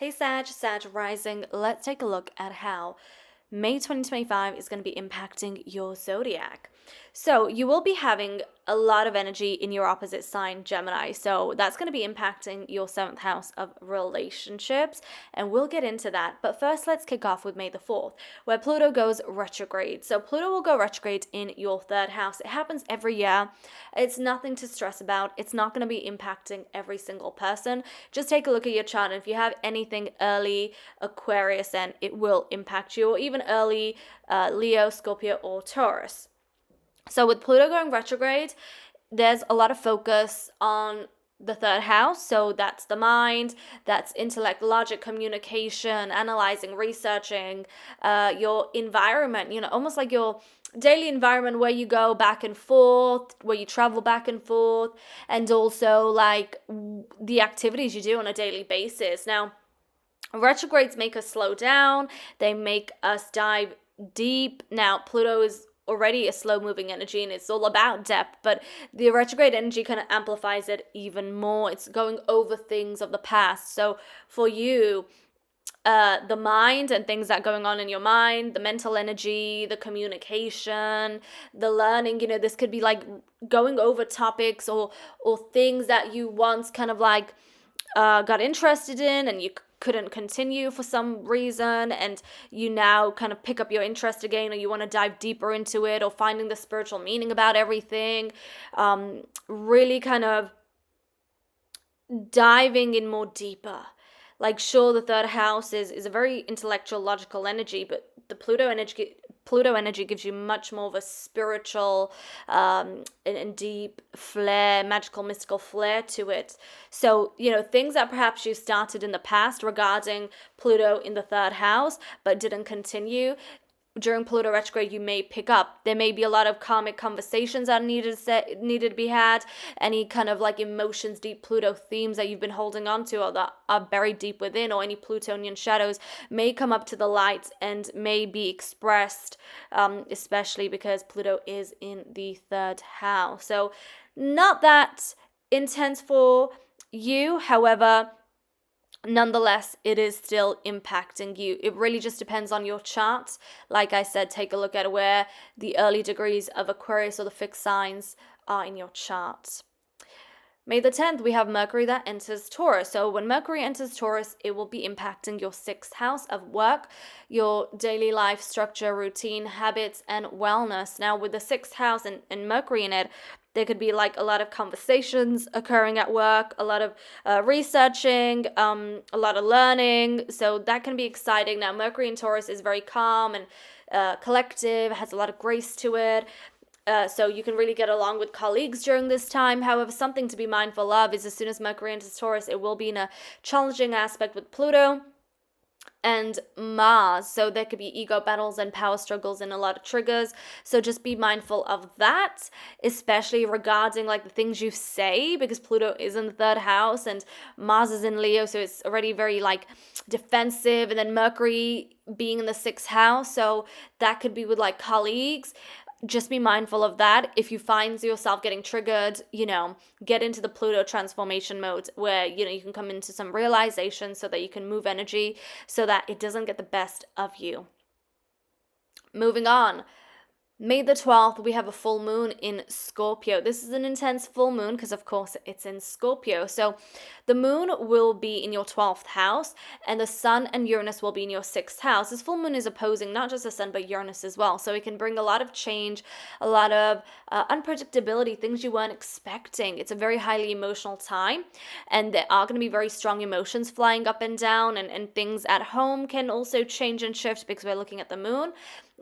Hey Sag rising, let's take a look at how May 2025 is going to be impacting your zodiac. So you will be having a lot of energy in your opposite sign, Gemini. So that's going to be impacting your seventh house of relationships. And we'll get into that. But first, let's kick off with May the 4th, where Pluto goes retrograde. So Pluto will go retrograde in your third house. It happens every year. It's nothing to stress about. It's not going to be impacting every single person. Just take a look at your chart. And if you have anything early Aquarius, then it will impact you, or even early Leo, Scorpio, or Taurus. So with Pluto going retrograde, there's a lot of focus on the third house. So that's the mind, that's intellect, logic, communication, analyzing, researching, your environment, almost like your daily environment where you go back and forth, where you travel back and forth, and also like the activities you do on a daily basis. Now, retrogrades make us slow down, they make us dive deep. Now, Pluto is already a slow moving energy and it's all about depth, but the retrograde energy kind of amplifies it even more. It's going over things of the past. So for you, the mind and things that are going on in your mind, the mental energy, the communication, the learning, this could be like going over topics or things that you once kind of like got interested in and you couldn't continue for some reason, and you now kind of pick up your interest again, or you want to dive deeper into it, or finding the spiritual meaning about everything, really kind of diving in more deeper. Like, sure, the third house is a very intellectual, logical energy, but the Pluto energy gives you much more of a spiritual and deep flair, magical, mystical flair to it. So, things that perhaps you started in the past regarding Pluto in the third house, but didn't continue, during Pluto retrograde, you may pick up. There may be a lot of karmic conversations that needed to be had. Any kind of like emotions, deep Pluto themes that you've been holding on to, or that are buried deep within, or any Plutonian shadows may come up to the light and may be expressed, especially because Pluto is in the third house. So not that intense for you. However, nonetheless, it is still impacting you. It really just depends on your chart. Like I said, take a look at where the early degrees of Aquarius or the fixed signs are in your chart. May the 10th, we have Mercury that enters Taurus. So when Mercury enters Taurus, it will be impacting your sixth house of work, your daily life structure, routine, habits, and wellness. Now, with the sixth house and Mercury in it, there could be like a lot of conversations occurring at work, a lot of researching, a lot of learning. So that can be exciting. Now, Mercury in Taurus is very calm and collective, has a lot of grace to it. So you can really get along with colleagues during this time. However, something to be mindful of is as soon as Mercury enters Taurus, it will be in a challenging aspect with Pluto and Mars. So there could be ego battles and power struggles and a lot of triggers. So just be mindful of that, especially regarding like the things you say, because Pluto is in the third house and Mars is in Leo. So it's already very like defensive. And then Mercury being in the sixth house. So that could be with like colleagues. Just be mindful of that. If you find yourself getting triggered, get into the Pluto transformation mode where, you can come into some realization so that you can move energy so that it doesn't get the best of you. Moving on. May the 12th, we have a full moon in Scorpio. This is an intense full moon because, of course, it's in Scorpio. So the moon will be in your 12th house and the sun and Uranus will be in your 6th house. This full moon is opposing not just the sun, but Uranus as well. So it can bring a lot of change, a lot of unpredictability, things you weren't expecting. It's a very highly emotional time and there are going to be very strong emotions flying up and down, and things at home can also change and shift because we're looking at the moon.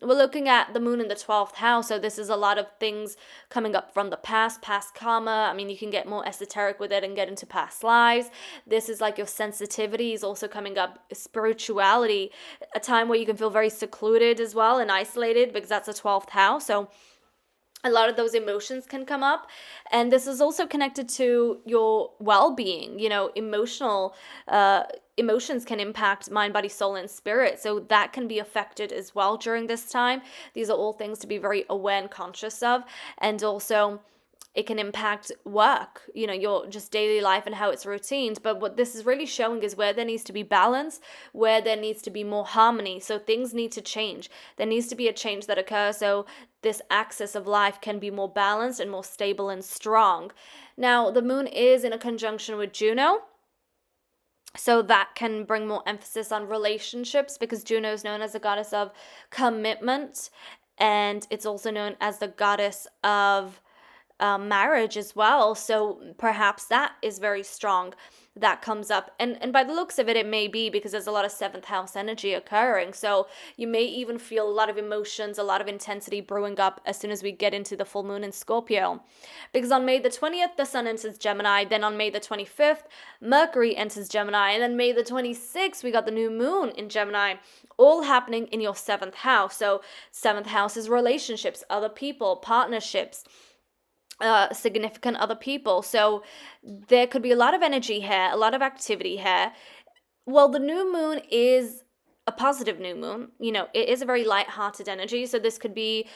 We're looking at the moon in the 12th house, so this is a lot of things coming up from the past karma. I mean, you can get more esoteric with it and get into past lives. This is like your sensitivity is also coming up, spirituality, a time where you can feel very secluded as well and isolated because that's the 12th house. So a lot of those emotions can come up, and this is also connected to your well-being. Emotions can impact mind, body, soul, and spirit, so that can be affected as well during this time. These are all things to be very aware and conscious of. And also it can impact work, your just daily life and how it's routines. But what this is really showing is where there needs to be balance, where there needs to be more harmony. So things need to change. There needs to be a change that occurs so this axis of life can be more balanced and more stable and strong. Now, the moon is in a conjunction with Juno. So that can bring more emphasis on relationships, because Juno is known as the goddess of commitment, and it's also known as the goddess of marriage as well. So perhaps that is very strong. That comes up, and by the looks of it, it may be because there's a lot of seventh house energy occurring. So you may even feel a lot of emotions, a lot of intensity brewing up as soon as we get into the full moon in Scorpio. Because on May the 20th, the sun enters Gemini. Then on May the 25th, Mercury enters Gemini. And then May the 26th, we got the new moon in Gemini, all happening in your seventh house. So seventh house is relationships, other people, partnerships, significant other people. So there could be a lot of energy here, a lot of activity here. Well, the new moon is a positive new moon. It is a very light-hearted energy. So this could be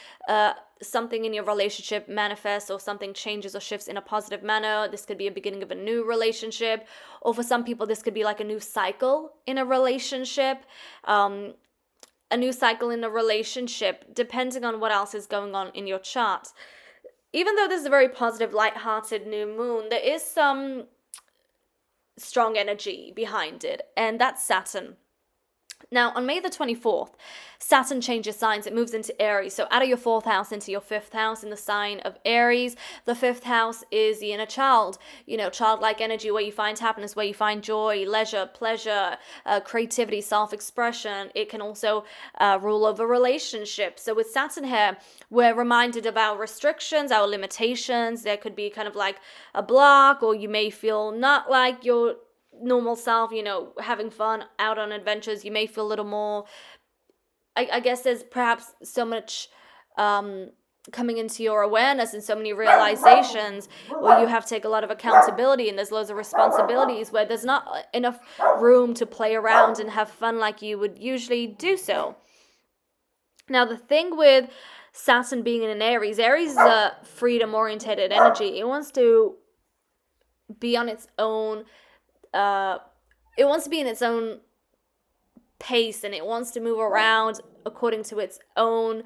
something in your relationship manifests, or something changes or shifts in a positive manner. This could be a beginning of a new relationship. Or for some people, this could be like a new cycle in a relationship. A new cycle in a relationship, depending on what else is going on in your chart. Even though this is a very positive, light-hearted new moon, there is some strong energy behind it, and that's Saturn. Now, on May the 24th, Saturn changes signs. It moves into Aries. So out of your fourth house into your fifth house in the sign of Aries. The fifth house is the inner child, childlike energy, where you find happiness, where you find joy, leisure, pleasure, creativity, self-expression. It can also rule over relationships. So with Saturn here, we're reminded of our restrictions, our limitations. There could be kind of like a block, or you may feel not like your normal self, having fun, out on adventures. You may feel a little more, I guess there's perhaps so much coming into your awareness and so many realizations where you have to take a lot of accountability, and there's loads of responsibilities where there's not enough room to play around and have fun like you would usually do so. Now, the thing with Saturn being in an Aries is a freedom-oriented energy. It wants to be on its own. It wants to be in its own pace, and it wants to move around according to its own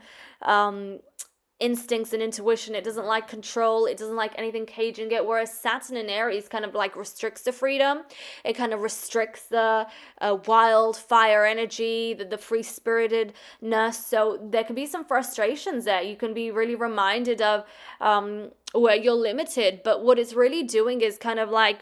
instincts and intuition. It doesn't like control. It doesn't like anything caging it. Whereas Saturn in Aries kind of like restricts the freedom. It kind of restricts the wildfire energy, the free-spiritedness. So there can be some frustrations there. You can be really reminded of where you're limited. But what it's really doing is kind of like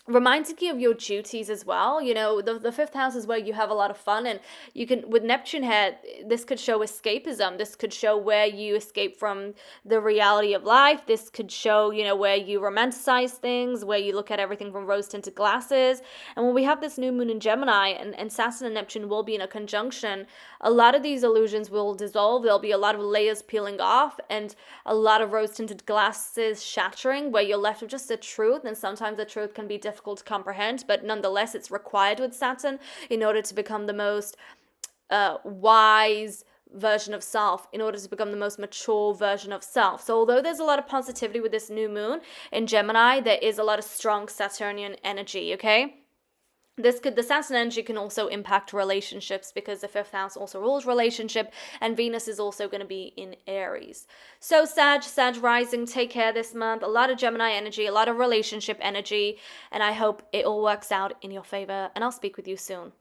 reminding you of your duties as well. The fifth house is where you have a lot of fun, and you can, with Neptune here, this could show escapism. This could show where you escape from the reality of life. This could show, where you romanticize things, where you look at everything from rose-tinted glasses. And when we have this new moon in Gemini, and Saturn and Neptune will be in a conjunction, a lot of these illusions will dissolve. There'll be a lot of layers peeling off, and a lot of rose-tinted glasses shattering, where you're left with just the truth. And sometimes the truth can be difficult to comprehend, but nonetheless it's required with Saturn in order to become the most wise version of self, in order to become the most mature version of self. So although there's a lot of positivity with this new moon in Gemini, there is a lot of strong Saturnian energy, okay? The Saturn energy can also impact relationships, because the fifth house also rules relationship, and Venus is also going to be in Aries. So Sag rising, take care this month. A lot of Gemini energy, a lot of relationship energy, and I hope it all works out in your favor, and I'll speak with you soon.